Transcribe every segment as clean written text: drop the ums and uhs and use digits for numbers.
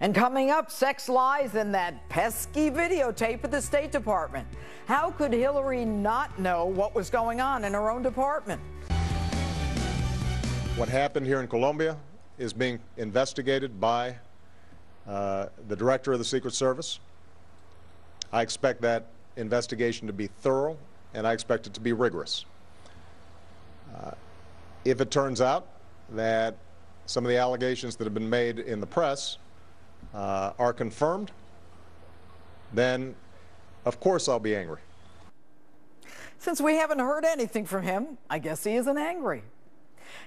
And coming up, sex lies in that pesky videotape at the State Department. How could Hillary not know what was going on in her own department? What happened here in Colombia is being investigated by the director of the Secret Service. I expect that investigation to be thorough, and I expect it to be rigorous. If it turns out that some of the allegations that have been made in the press are confirmed, then of course I'll be angry. Since we haven't heard anything from him, I guess he isn't angry.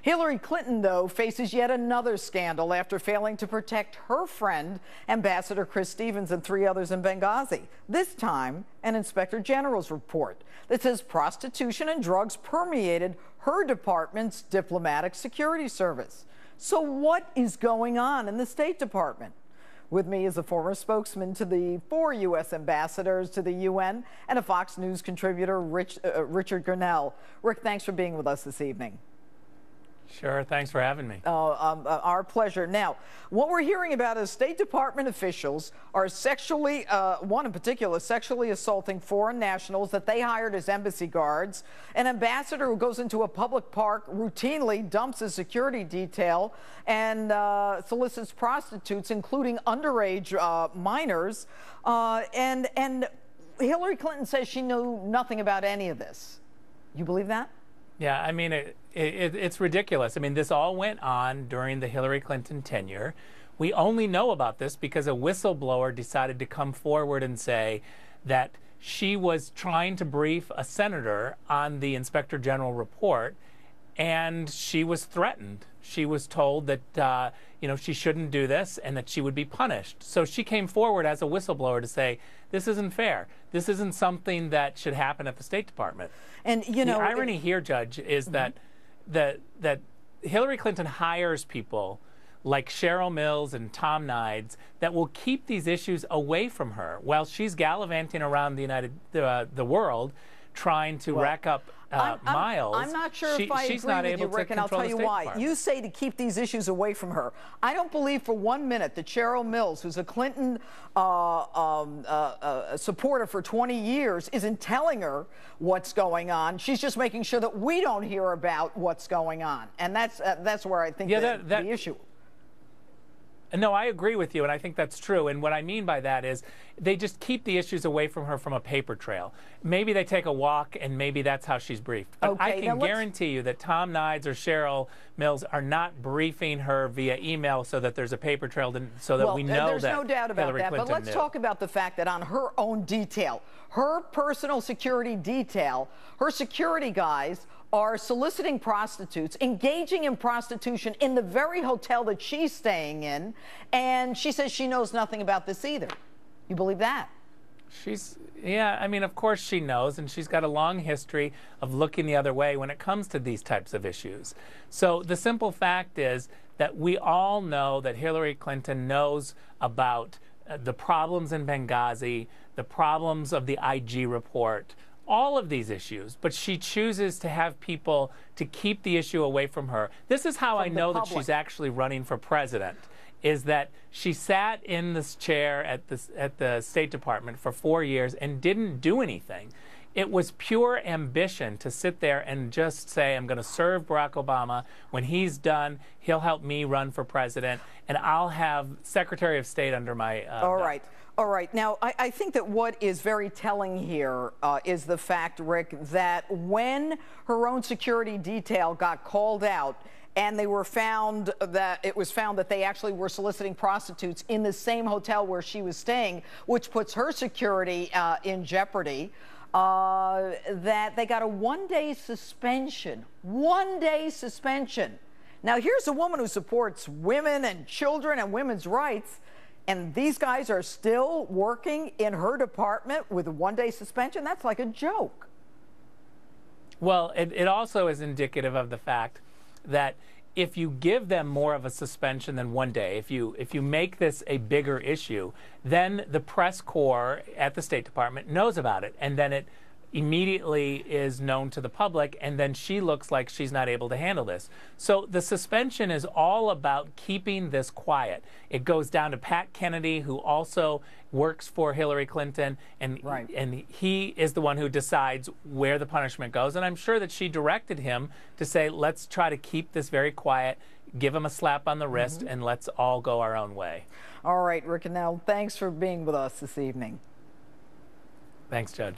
Hillary Clinton, though, faces yet another scandal after failing to protect her friend, Ambassador Chris Stevens, and 3 others in Benghazi. This time, an inspector general's report that says prostitution and drugs permeated her department's diplomatic security service. So what is going on in the State Department? With me is a former spokesman to the 4 U.S. ambassadors to the UN and a Fox News contributor, Richard Grinnell. Rick, thanks for being with us this evening. Sure, thanks for having me. Our pleasure. Now, what we're hearing about is State Department officials are sexually, one in particular, sexually assaulting foreign nationals that they hired as embassy guards. An ambassador who goes into a public park routinely dumps a security detail and solicits prostitutes, including underage minors. And Hillary Clinton says she knew nothing about any of this. You believe that? Yeah, I mean, it's ridiculous. I mean, this all went on during the Hillary Clinton tenure. We only know about this because a whistleblower decided to come forward and say that she was trying to brief a senator on the Inspector General report, and she was threatened. She was told that, she shouldn't do this and that she would be punished. So she came forward as a whistleblower to say, this isn't fair. This isn't something that should happen at the State Department. And, the irony here, Judge, is that Hillary Clinton hires people like Cheryl Mills and Tom Nides that will keep these issues away from her while she's gallivanting around the world trying to rack up miles. I'm not sure if I agree with you, Rick, and I'll tell you why. You say to keep these issues away from her. I don't believe for 1 minute that Cheryl Mills, who's a Clinton supporter for 20 years, isn't telling her what's going on. She's just making sure that we don't hear about what's going on, and that's where I think the issue. No, I agree with you, and I think that's true. And what I mean by that is they just keep the issues away from her from a paper trail. Maybe they take a walk, and maybe that's how she's briefed. But I can guarantee you that Tom Nides or Cheryl Mills are not briefing her via email so that there's a paper trail, so that we know there's no doubt about Hillary that. Clinton But let's talk about the fact that on her own detail, her personal security detail, her security guys are soliciting prostitutes, engaging in prostitution in the very hotel that she's staying in, and she says she knows nothing about this either. You believe that? Yeah, I mean, of course she knows, and she's got a long history of looking the other way when it comes to these types of issues. So the simple fact is that we all know that Hillary Clinton knows about the problems in Benghazi, the problems of the IG report, all of these issues, but she chooses to have people to keep the issue away from her. This is how I know that she's actually running for president, is that she sat in this chair at the State Department for 4 years and didn't do anything. It was pure ambition to sit there and just say, I'm going to serve Barack Obama. When he's done, he'll help me run for president, and I'll have Secretary of State under my All right. Now, I think that what is very telling here is the fact, Rick, that when her own security detail got called out and it was found that they actually were soliciting prostitutes in the same hotel where she was staying, which puts her security in jeopardy, that they got a 1-day suspension. 1-day suspension. Now, here's a woman who supports women and children and women's rights, and these guys are still working in her department with a 1-day suspension? That's like a joke. Well, it also is indicative of the fact that if you give them more of a suspension than 1 day, if you make this a bigger issue, then the press corps at the State Department knows about it, and then it immediately is known to the public, and then she looks like she's not able to handle this. So the suspension is all about keeping this quiet. It goes down to Pat Kennedy, who also works for Hillary Clinton, and he is the one who decides where the punishment goes. And I'm sure that she directed him to say, let's try to keep this very quiet, give him a slap on the wrist, and let's all go our own way. All right, Rick and Nell, thanks for being with us this evening. Thanks, Judge.